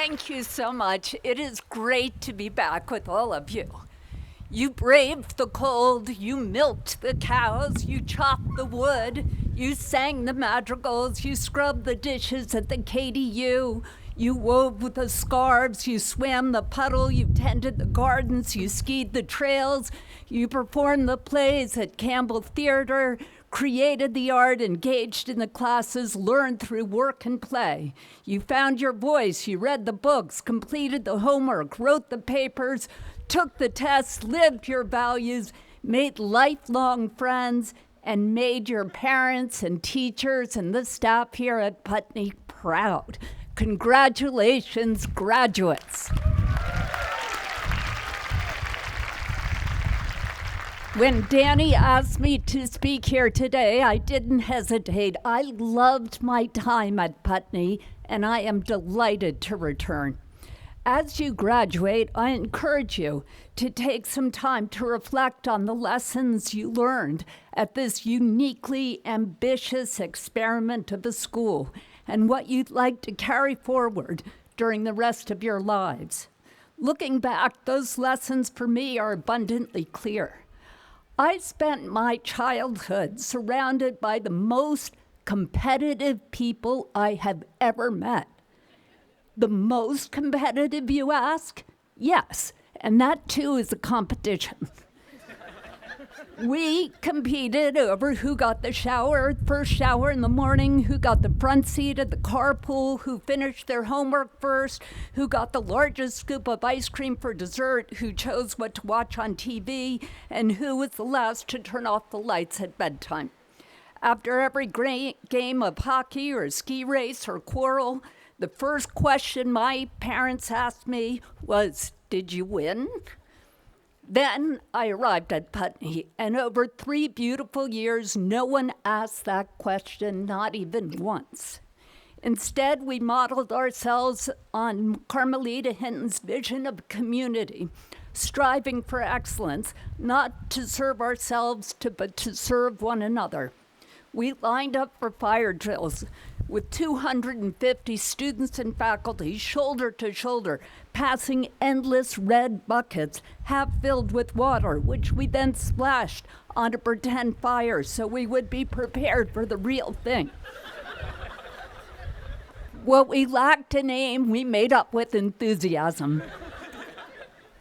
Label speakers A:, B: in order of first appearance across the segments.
A: Thank you so much. It is great to be back with all of you. You braved the cold, you milked the cows, you chopped the wood, you sang the madrigals, you scrubbed the dishes at the KDU, you wove the scarves, you swam the puddle, you tended the gardens, you skied the trails, you performed the plays at Campbell Theater, created the art, engaged in the classes, learned through work and play. You found your voice, you read the books, completed the homework, wrote the papers, took the tests, lived your values, made lifelong friends, and made your parents and teachers and the staff here at Putney proud. Congratulations, graduates. When Danny asked me to speak here today, I didn't hesitate. I loved my time at Putney, and I am delighted to return. As you graduate, I encourage you to take some time to reflect on the lessons you learned at this uniquely ambitious experiment of a school and what you'd like to carry forward during the rest of your lives. Looking back, those lessons for me are abundantly clear. I spent my childhood surrounded by the most competitive people I have ever met. The most competitive, you ask? Yes, and that too is a competition. We competed over who got the first shower in the morning, who got the front seat at the carpool, who finished their homework first, who got the largest scoop of ice cream for dessert, who chose what to watch on TV, and who was the last to turn off the lights at bedtime. After every game of hockey or ski race or quarrel, the first question my parents asked me was, "Did you win?" Then I arrived at Putney, and over 3 beautiful years, no one asked that question, not even once. Instead, we modeled ourselves on Carmelita Hinton's vision of community, striving for excellence, not to serve ourselves, but to serve one another. We lined up for fire drills with 250 students and faculty, shoulder to shoulder, passing endless red buckets, half filled with water, which we then splashed onto pretend fires so we would be prepared for the real thing. What we lacked in aim, we made up with enthusiasm.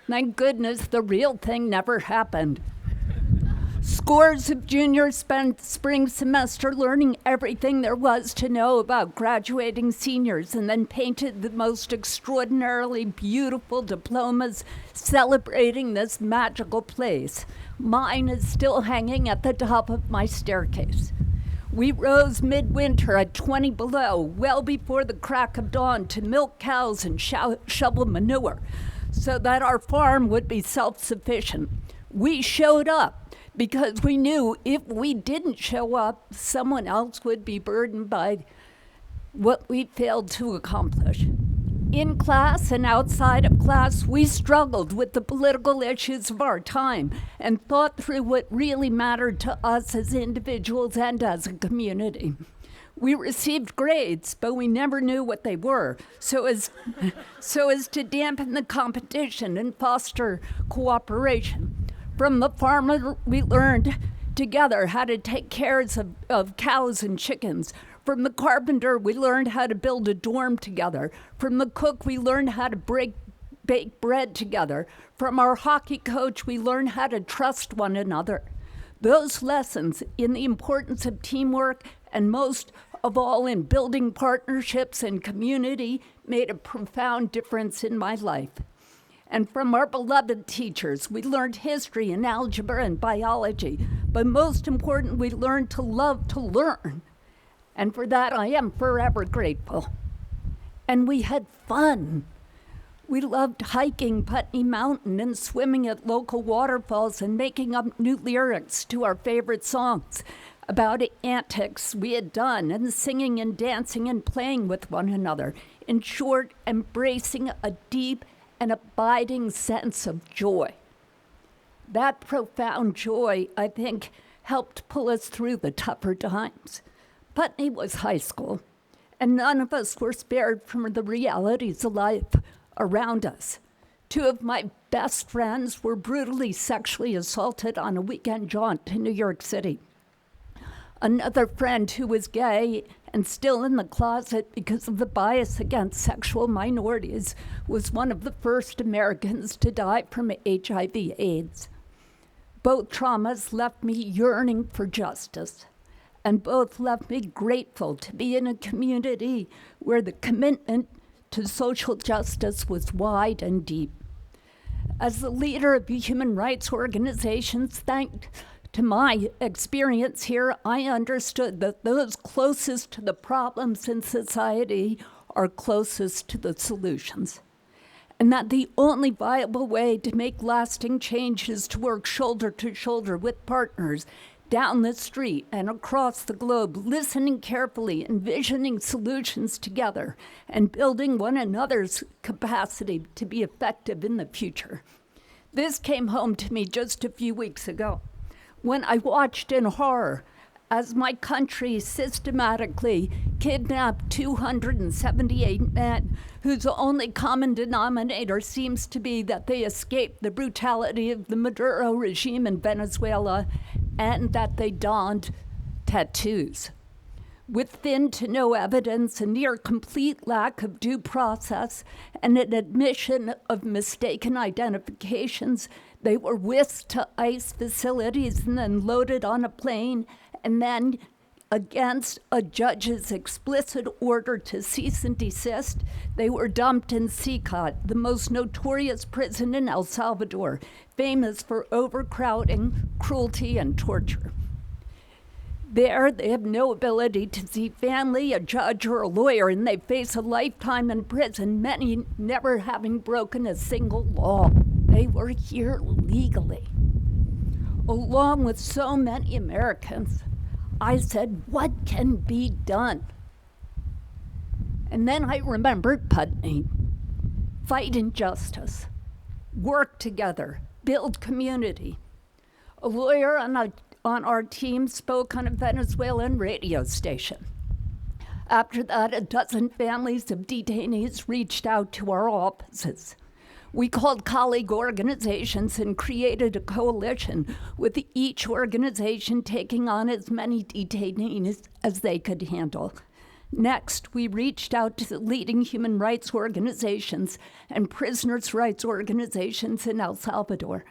A: Thank goodness the real thing never happened. Scores of juniors spent spring semester learning everything there was to know about graduating seniors and then painted the most extraordinarily beautiful diplomas celebrating this magical place. Mine is still hanging at the top of my staircase. We rose midwinter at 20 below, well before the crack of dawn, to milk cows and shovel manure so that our farm would be self-sufficient. We showed up because we knew if we didn't show up, someone else would be burdened by what we failed to accomplish. In class and outside of class, we struggled with the political issues of our time and thought through what really mattered to us as individuals and as a community. We received grades, but we never knew what they were, so as to dampen the competition and foster cooperation. From the farmer, we learned together how to take care of cows and chickens. From the carpenter, we learned how to build a dorm together. From the cook, we learned how to bake bread together. From our hockey coach, we learned how to trust one another. Those lessons in the importance of teamwork and most of all in building partnerships and community made a profound difference in my life. And from our beloved teachers, we learned history and algebra and biology. But most important, we learned to love to learn. And for that, I am forever grateful. And we had fun. We loved hiking Putney Mountain and swimming at local waterfalls and making up new lyrics to our favorite songs about antics we had done and singing and dancing and playing with one another. In short, embracing a deep and abiding sense of joy. That profound joy, I think, helped pull us through the tougher times. Putney was high school, and none of us were spared from the realities of life around us. Two of my best friends were brutally sexually assaulted on a weekend jaunt to New York City. Another friend who was gay and still in the closet because of the bias against sexual minorities was one of the first Americans to die from HIV/AIDS. Both traumas left me yearning for justice, and both left me grateful to be in a community where the commitment to social justice was wide and deep. As the leader of human rights organizations, thanks to my experience here, I understood that those closest to the problems in society are closest to the solutions, and that the only viable way to make lasting change is to work shoulder to shoulder with partners down the street and across the globe, listening carefully, envisioning solutions together, and building one another's capacity to be effective in the future. This came home to me just a few weeks ago when I watched in horror as my country systematically kidnapped 278 men whose only common denominator seems to be that they escaped the brutality of the Maduro regime in Venezuela and that they donned tattoos. With thin to no evidence, a near complete lack of due process, and an admission of mistaken identifications, they were whisked to ICE facilities and then loaded on a plane, and then, against a judge's explicit order to cease and desist, they were dumped in CICOT, the most notorious prison in El Salvador, famous for overcrowding, cruelty, and torture. There, they have no ability to see family, a judge, or a lawyer, and they face a lifetime in prison, many never having broken a single law. They were here legally. Along with so many Americans, I said, what can be done? And then I remembered Putney. Fight injustice, work together, build community. A lawyer on our team spoke on a Venezuelan radio station. After that, a dozen families of detainees reached out to our offices. We called colleague organizations and created a coalition, with each organization taking on as many detainees as they could handle. Next, we reached out to the leading human rights organizations and prisoners' rights organizations in El Salvador.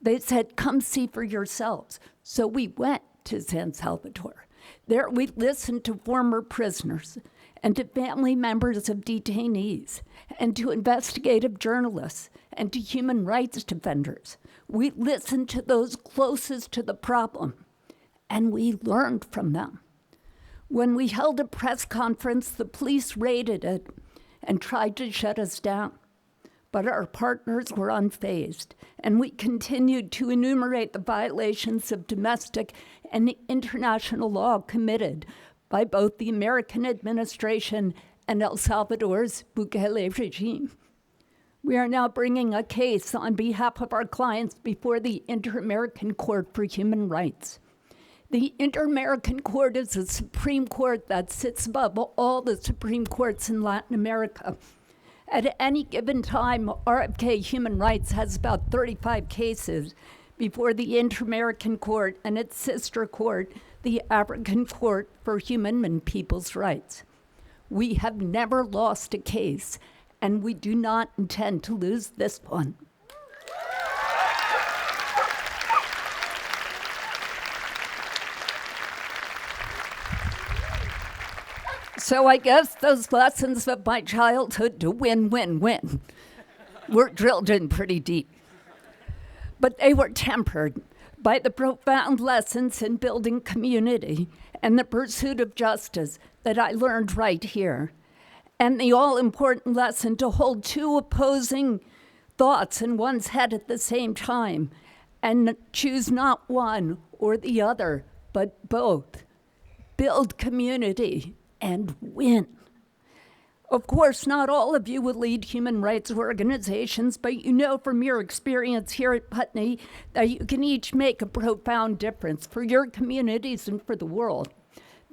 A: They said, come see for yourselves. So we went to San Salvador. There we listened to former prisoners and to family members of detainees and to investigative journalists and to human rights defenders. We listened to those closest to the problem, and we learned from them. When we held a press conference, the police raided it and tried to shut us down. But our partners were unfazed, and we continued to enumerate the violations of domestic and international law committed by both the American administration and El Salvador's Bukele regime. We are now bringing a case on behalf of our clients before the Inter-American Court for Human Rights. The Inter-American Court is a Supreme Court that sits above all the Supreme Courts in Latin America. At any given time, RFK Human Rights has about 35 cases before the Inter-American Court and its sister court, the African Court for Human and People's Rights. We have never lost a case, and we do not intend to lose this one. So I guess those lessons of my childhood to win, win, win were drilled in pretty deep. But they were tempered by the profound lessons in building community and the pursuit of justice that I learned right here, and the all-important lesson to hold two opposing thoughts in one's head at the same time and choose not one or the other, but both. Build community and win. Of course, not all of you will lead human rights organizations, but you know from your experience here at Putney that you can each make a profound difference for your communities and for the world.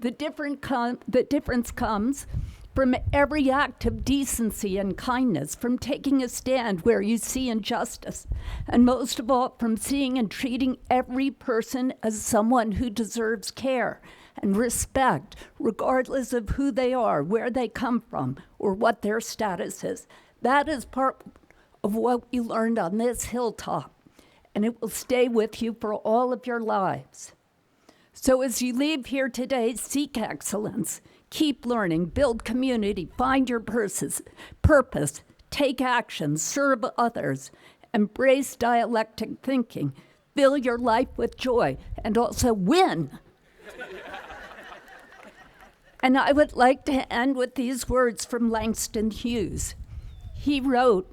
A: The difference comes from every act of decency and kindness, from taking a stand where you see injustice, and most of all, from seeing and treating every person as someone who deserves care and respect, regardless of who they are, where they come from, or what their status is. That is part of what you learned on this hilltop, and it will stay with you for all of your lives. So as you leave here today, seek excellence, keep learning, build community, find your purpose, take action, serve others, embrace dialectic thinking, fill your life with joy, and also win. And I would like to end with these words from Langston Hughes. He wrote,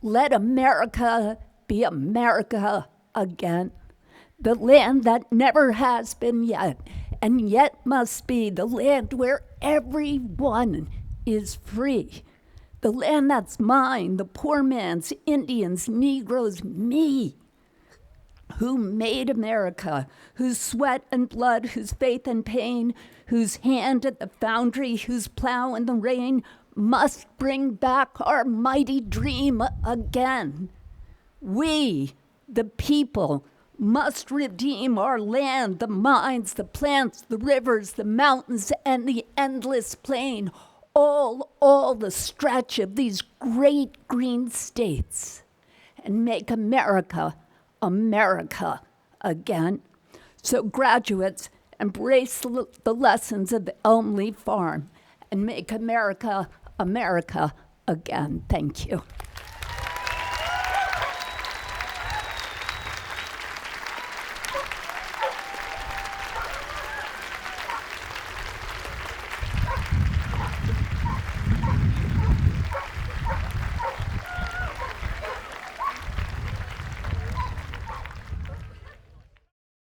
A: "Let America be America again, the land that never has been yet, and yet must be, the land where everyone is free, the land that's mine, the poor man's, Indians, Negroes, me, who made America, whose sweat and blood, whose faith and pain, whose hand at the foundry, whose plow in the rain, must bring back our mighty dream again. We, the people, must redeem our land, the mines, the plants, the rivers, the mountains, and the endless plain, all the stretch of these great green states, and make America, America again." So graduates, embrace the lessons of Elm Leaf Farm and make America, America again. Thank you.